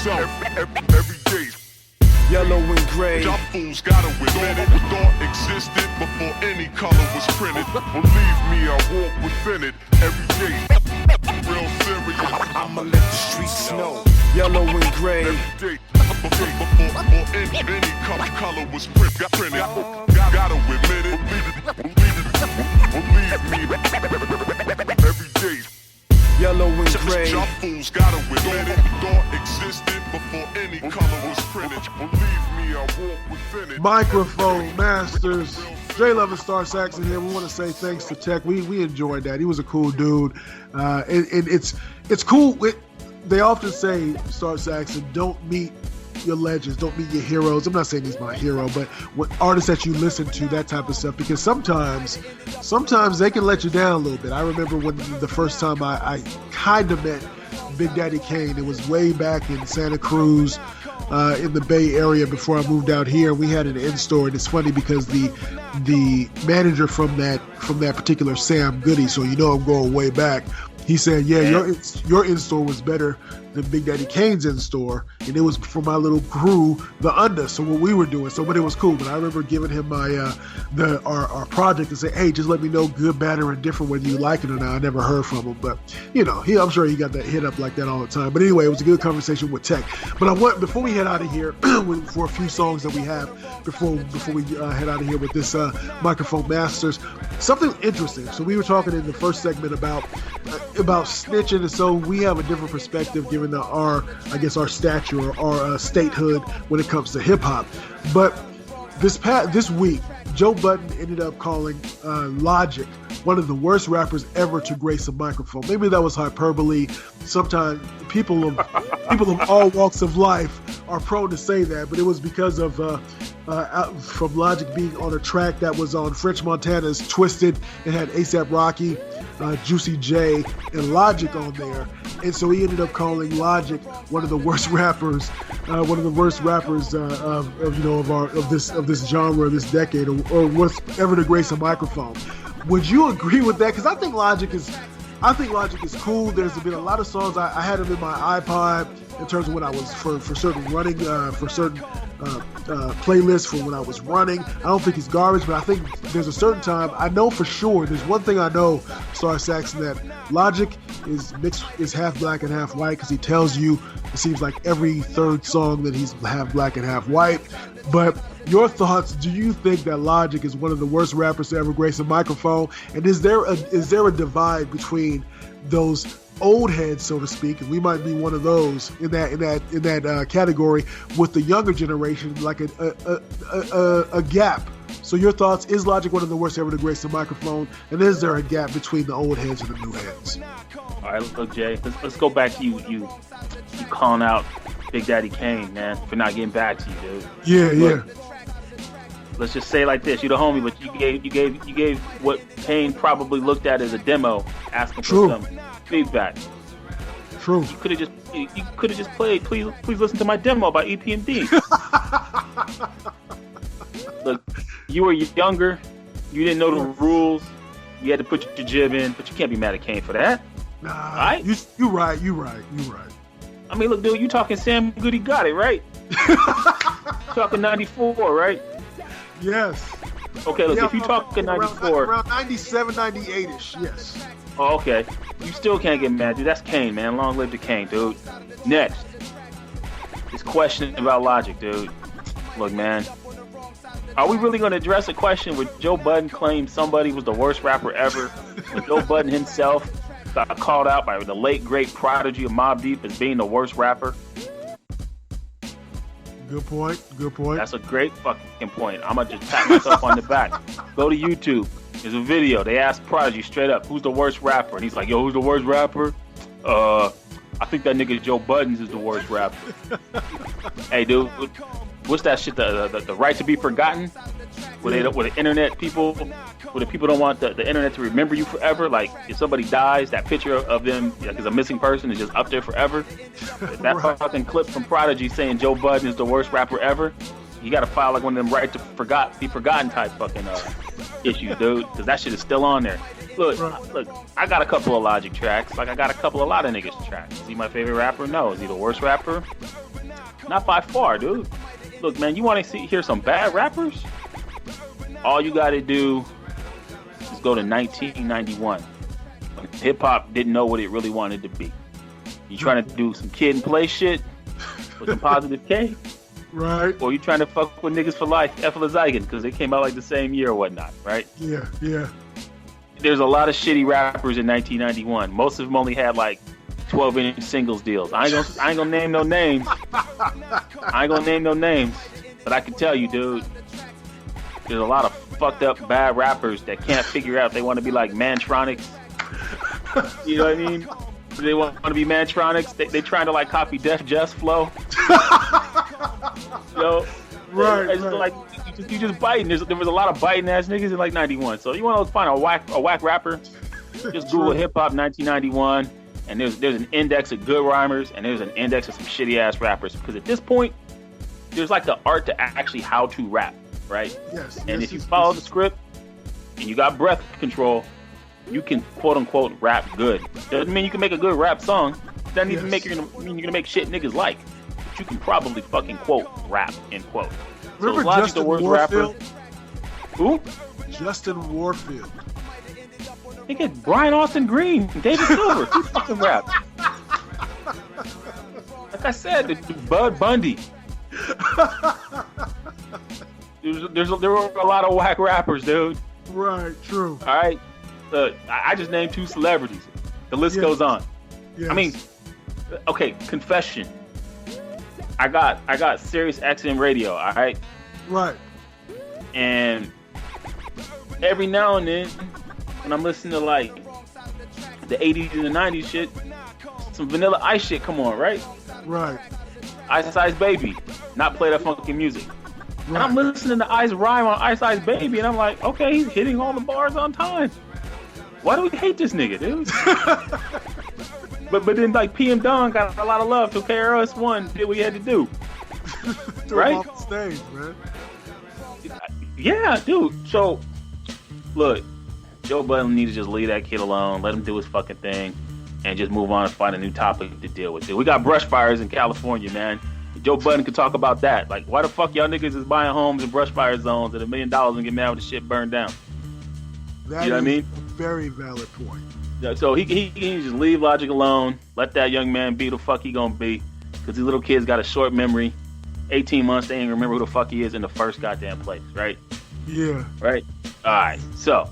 himself. Every day. Yellow and gray. Y'all fools gotta admit it. Thought existed before any color was printed. Believe me, I walk within it every day. Real serious. I'ma let the streets know. Yellow and gray. Every day. Before any color was printed. Gotta admit it. Believe me. Every day. Yellow and gray. Y'all fools gotta admit it. Thought existed before any color was printed. Believe me, I walk within it. Microphone Masters. J Love and Star Saxon here. We want to say thanks to Tech. We enjoyed that. He was a cool dude. And it's cool. They often say, Star Saxon, don't meet your legends, don't meet your heroes. I'm not saying he's my hero, but what artists that you listen to, that type of stuff, because sometimes they can let you down a little bit. I remember when the first time I kind of met Big Daddy Kane, it was way back in Santa Cruz, in the Bay Area before I moved out here. We had an in-store, and it's funny because the manager from that particular Sam Goody, so you know I'm going way back, he said, yeah, your in-store was better than Big Daddy Kane's in-store, and it was for my little crew, the Under, so what we were doing. So, but it was cool. But I remember giving him my our project and say, hey, just let me know good, bad, or indifferent whether you like it or not. I never heard from him, but I'm sure he got that hit up like that all the time. But anyway, it was a good conversation with Tech. But before we head out of here, for a few songs that we have before we head out of here with this Microphone Masters, something interesting. So we were talking in the first segment about snitching, and so we have a different perspective given our stature or our statehood when it comes to hip hop. But this week, Joe Budden ended up calling Logic one of the worst rappers ever to grace a microphone. Maybe that was hyperbole. Sometimes people of all walks of life are prone to say that, but it was because of from Logic being on a track that was on French Montana's Twisted. It had A$AP Rocky, Juicy J, and Logic on there, and so he ended up calling Logic one of the worst rappers of this genre, this decade, or what's ever to grace a microphone. Would you agree with that? Because I think Logic is cool. There's been a lot of songs. I had them in my iPod in terms of when I was for certain running, for certain playlists for when I was running. I don't think he's garbage, but I think there's a certain time. I know for sure. There's one thing I know, Star Saxon, that Logic is half black and half white, because he tells you it seems like every third song that he's half black and half white. But your thoughts? Do you think that Logic is one of the worst rappers to ever grace a microphone? And is there a divide between those old heads, so to speak, and we might be one of those in that category, with the younger generation, like a gap? So your thoughts? Is Logic one of the worst ever to grace the microphone? And is there a gap between the old heads and the new heads? All right, look, Jay, let's go back to you calling out Big Daddy Kane, man, for not getting back to you, dude. Yeah. Let's just say it like this: you the homie, but you gave what Kane probably looked at as a demo, asking for some feedback. True. You could have just played. Please listen to my demo by EPMD. Look, you were younger. You didn't know the rules. You had to put your jib in, but you can't be mad at Kane for that. Nah, all right? You right. I mean, look, dude, you talking Sam Goody got it, right? Talking 94, right? Yes. Okay, look, if you talking 94... Around 97, 98-ish, yes. Oh, okay. You still can't get mad, dude. That's Kane, man. Long live the Kane, dude. Next. This question about Logic, dude. Look, man. Are we really going to address a question where Joe Budden claimed somebody was the worst rapper ever, when Joe Budden himself got called out by the late, great prodigy of Mobb Deep as being the worst rapper? Good point. That's a great fucking point. I'm going to just pat myself on the back. Go to YouTube. There's a video. They asked Prodigy straight up, who's the worst rapper? And he's like, yo, who's the worst rapper? I think that nigga Joe Buttons is the worst rapper. Hey, dude, what's that shit? The right to be forgotten? Where the internet people, where the people don't want the internet to remember you forever. Like, if somebody dies, that picture of them as a missing person is just up there forever. That fucking clip from Prodigy saying Joe Budden is the worst rapper ever. You got to file like one of them right to be forgotten type fucking issues, dude, because that shit is still on there. Look, I got a couple of Logic tracks. Like, I got a lot of niggas tracks. Is he my favorite rapper? No. Is he the worst rapper? Not by far, dude. Look, man, you want to hear some bad rappers? All you got to do is go to 1991. When hip-hop didn't know what it really wanted to be. You trying to do some kid and play shit with some positive K? Right. Or you trying to fuck with niggas for life, Zygon, because they came out like the same year or whatnot, right? Yeah, yeah. There's a lot of shitty rappers in 1991. Most of them only had like 12-inch singles deals. I ain't gonna name no names. But I can tell you, dude, there's a lot of fucked up bad rappers that can't figure out if they want to be like Mantronics. You know what I mean? They want to be Mantronics. They trying to like copy Def Jeff's flow. You know? Right. It's right. like you just biting. There was a lot of biting ass niggas in like 91. So you want to find a whack rapper? Just Google hip hop 1991, and there's an index of good rhymers, and there's an index of some shitty ass rappers. Because at this point, there's like the art to actually how to rap, right? Yes. And yes, if you yes, follow yes. the script and you got breath control, you can quote unquote rap good. Doesn't mean you can make a good rap song. Doesn't even Yes. mean you're gonna make shit niggas like. But you can probably fucking quote rap end quote. Remember so Logic's Justin the worst Warfield? rapper. Who? Justin Warfield. Nigga, Brian Austin Green, David Silver, he fucking rap. Like I said, Bud Bundy. There were a lot of whack rappers, dude. Right, true. All right, I just named 2 celebrities. The list Yes. goes on. Yes. I mean, okay, confession. I got Sirius XM radio. All right, right. and every now and then, when I'm listening to like the 80s and the 90s shit, some Vanilla Ice shit come on, right? Right. Ice Ice Baby, not play that funky music. And I'm Right. listening to Ice rhyme on Ice Ice Baby, and I'm like, okay, he's hitting all the bars on time. Why do we hate this nigga, dude? but then like PM Dawn got a lot of love to KRS-One did what he had to do. Threw right? him off the stage, man. Yeah, dude. So look, Joe Budden needs to just leave that kid alone, let him do his fucking thing, and just move on and find a new topic to deal with. Dude, we got brush fires in California, man. Joe Budden could talk about that. Like, why the fuck y'all niggas is buying homes in brush fire zones at $1 million and get mad when the shit burned down? That You know what I is mean? a very valid point. Yeah, so he can just leave Logic alone, let that young man be the fuck he gonna be, because these little kids got a short memory. 18 months, they ain't remember who the fuck he is in the first goddamn place, right? Yeah. Right? Alright, so,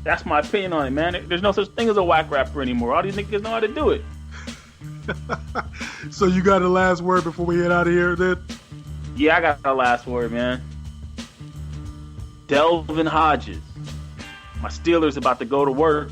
that's my opinion on it, man. There's no such thing as a whack rapper anymore. All these niggas know how to do it. So you got the last word before we get out of here, then? Yeah, I got the last word, man. Delvin Hodges. My Steelers about to go to work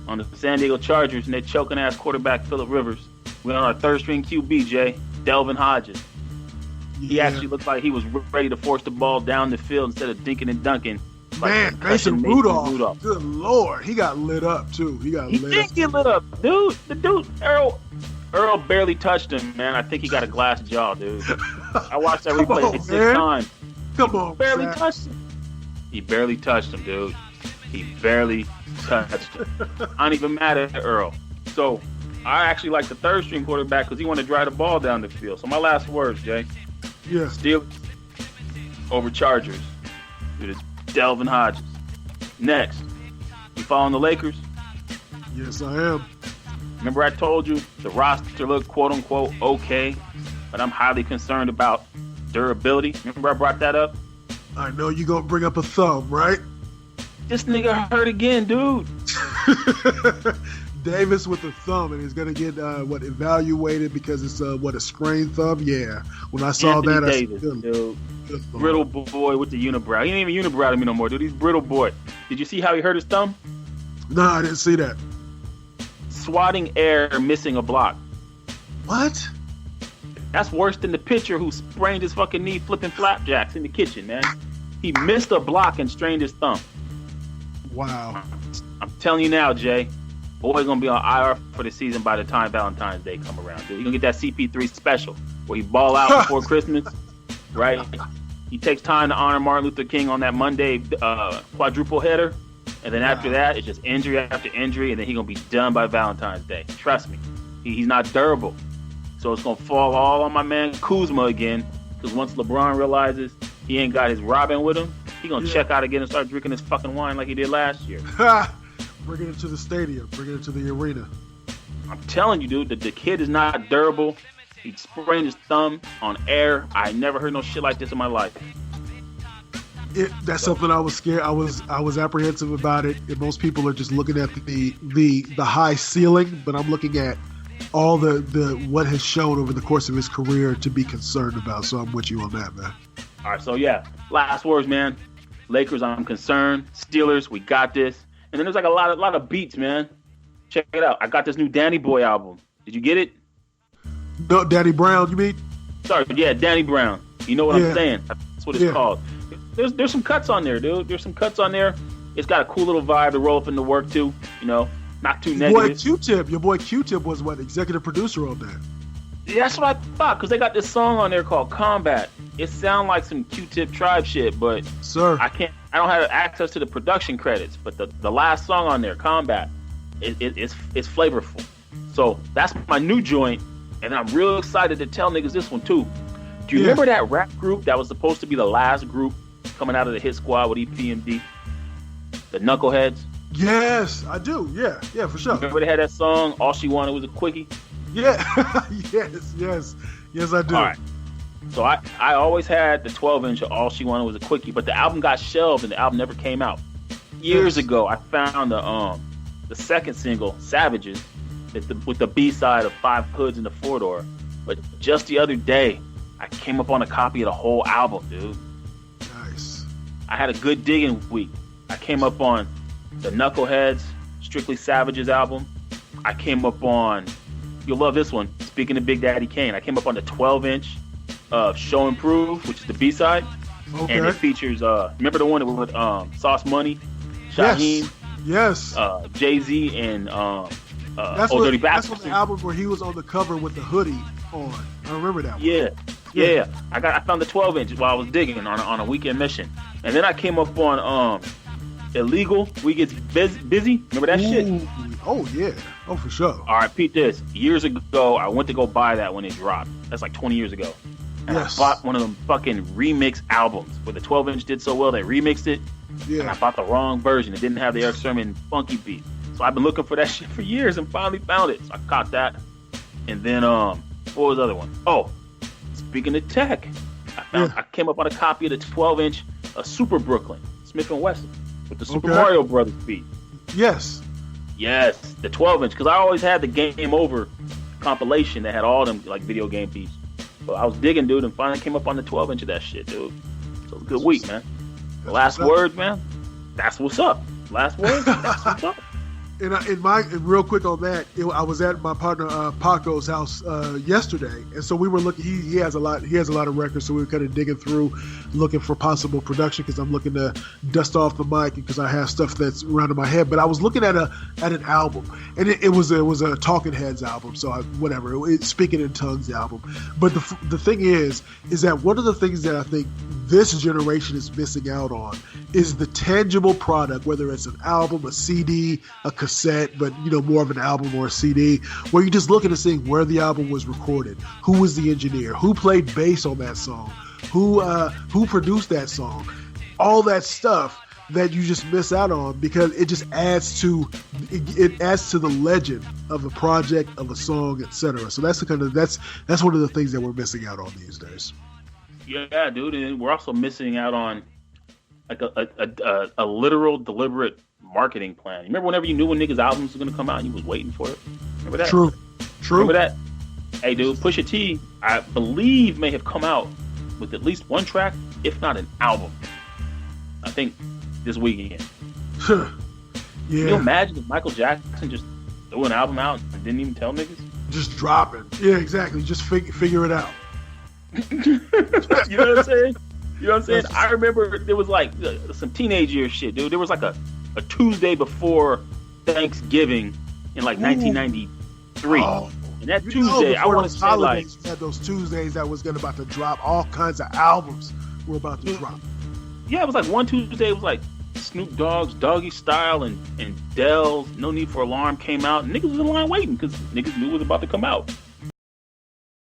on the San Diego Chargers, and they're choking ass quarterback Phillip Rivers. We're on our third string QB, Jay. Delvin Hodges. He Yeah. actually looked like he was ready to force the ball down the field instead of dinking and dunking. Like Man, concussion Mason Rudolph. Good Lord. He got lit up, too. He got He lit did up. get lit up, dude. The dude, Earl barely touched him, man. I think he got a glass jaw, dude. I watched that Come replay on, like 6 man. times. Come on, Barely Zach. touched him. He barely touched him, dude. He barely touched him. I ain't even mad at Earl. So I actually like the third string quarterback because he wanted to drive the ball down the field. So my last words, Jay. Yes. Steelers over Chargers. It is Delvin Hodges. Next, you following the Lakers? Yes, I am. Remember I told you the roster looked quote unquote okay, but I'm highly concerned about durability. Remember I brought that up? I know you gonna bring up a thumb, right? This nigga hurt again, dude. Davis with a thumb, and he's gonna get evaluated because it's a sprained thumb. Yeah, when I saw Anthony that, Davis, I said, dude. good Lord. Brittle boy with the unibrow. He ain't even unibrow to me no more, dude. He's brittle boy. Did you see how he hurt his thumb? No, I didn't see that. Swatting air, missing a block. What? That's worse than the pitcher who sprained his fucking knee flipping flapjacks in the kitchen, man. He missed a block and strained his thumb. Wow. I'm telling you now, Jay. Boy's gonna be on IR for the season by the time Valentine's Day come around, dude. He's gonna get that CP3 special where he ball out before Christmas, right? He takes time to honor Martin Luther King on that Monday quadruple header, and then after that, it's just injury after injury, and then he's gonna be done by Valentine's Day. Trust me, he's not durable. So it's gonna fall all on my man Kuzma again. Because once LeBron realizes he ain't got his Robin with him, he gonna check out again and start drinking his fucking wine like he did last year. Bringing it to the stadium, bringing it to the arena. I'm telling you, dude, the kid is not durable. He sprained his thumb on air. I never heard no shit like this in my life. That's something I was scared. I was apprehensive about it. And most people are just looking at the high ceiling, but I'm looking at all the what has shown over the course of his career to be concerned about. So I'm with you on that, man. All right, so yeah, last words, man. Lakers, I'm concerned. Steelers, we got this. And then there's like a lot of beats, man. Check it out. I got this new Danny Boy album. Did you get it? No, Danny Brown, you mean? Sorry, yeah, Danny Brown. You know what I'm saying? That's what it's called. There's some cuts on there, dude. There's some cuts on there. It's got a cool little vibe to roll up into work too. You know, not too negative. Your boy Q-Tip was what, executive producer on that? Yeah, that's what I thought, because they got this song on there called Combat. It sounds like some Q-Tip Tribe shit, but I don't have access to the production credits. But the last song on there, Combat, it's flavorful. So that's my new joint, and I'm real excited to tell niggas this one too. Do you remember that rap group that was supposed to be the last group coming out of the hit squad with EPMD? The Knuckleheads? Yes, I do. Yeah, for sure. Remember they had that song, All She Wanted Was a Quickie? Yeah. yes, I do. All right. So I always had the 12-inch of All She Wanted Was a Quickie, but the album got shelved and the album never came out. Years ago, I found the second single, Savages, with the B-side of Five Hoods and the Four-Door. But just the other day, I came up on a copy of the whole album, dude. Nice. I had a good digging week. I came up on the Knuckleheads, Strictly Savages album. I came up on, you'll love this one, speaking of Big Daddy Kane, I came up on the 12-inch of Show and Prove, which is the B-side. Okay. And it features, remember the one with Sauce Money, Shaheem? Yes. Jay-Z and That's Dirty Bastard. That's what the album where he was on the cover with the hoodie on. I remember that one. Yeah. I found the 12-inch while I was digging on a weekend mission. And then I came up on Illegal, We Get Busy. Remember that shit? Oh, yeah. Oh, for sure. All right, Pete, this. Years ago, I went to go buy that when it dropped. That's like 20 years ago. And I bought one of them fucking remix albums where the 12-inch did so well, they remixed it. Yeah. And I bought the wrong version. It didn't have the Eric Sermon funky beat. So I've been looking for that shit for years and finally found it. So I caught that. And then, what was the other one? Oh, speaking of tech, I came up on a copy of the 12-inch of Super Brooklyn, Smith & Wesson, with the Super Mario Brothers beat. Yes, the 12-inch, because I always had the Game Over compilation that had all them like video game beats. But I was digging, dude, and finally came up on the 12-inch of that shit, dude. So it was a good week, man. The last words, man. That's what's up. Last words. That's what's up. And real quick on that, I was at my partner Paco's house yesterday, and so we were looking. He has a lot of records, so we were kind of digging through, looking for possible production because I'm looking to dust off the mic because I have stuff that's around in my head. But I was looking at an album, and it was a Talking Heads album, so it's Speaking in Tongues album. But the thing is that one of the things that I think this generation is missing out on is the tangible product, whether it's an album, a CD, a cassette, but more of an album or a CD, where you're just looking to see where the album was recorded, who was the engineer, who played bass on that song, who produced that song, all that stuff that you just miss out on because it just adds to the legend of a project, of a song, etc. So that's that's one of the things that we're missing out on these days. Yeah, dude, and we're also missing out on like a literal, deliberate marketing plan. You remember whenever you knew when niggas' albums were gonna come out and you was waiting for it? Remember that? True. Remember that? Hey, dude, Pusha T, I believe, may have come out with at least one track, if not an album. I think this weekend. Yeah. Can you imagine if Michael Jackson just threw an album out and didn't even tell niggas? Just drop it. Yeah, exactly. Just figure it out. You know what I'm saying? You know what I'm saying? I remember there was like some teenage year shit, dude. There was like a Tuesday before Thanksgiving in like 1993. Oh, and that Tuesday, I want to say like... You had those Tuesdays that was about to drop. All kinds of albums were about to drop. Yeah, it was like one Tuesday, it was like Snoop Dogg's Doggy Style and Dell's No Need for Alarm came out. And niggas was in line waiting because niggas knew it was about to come out.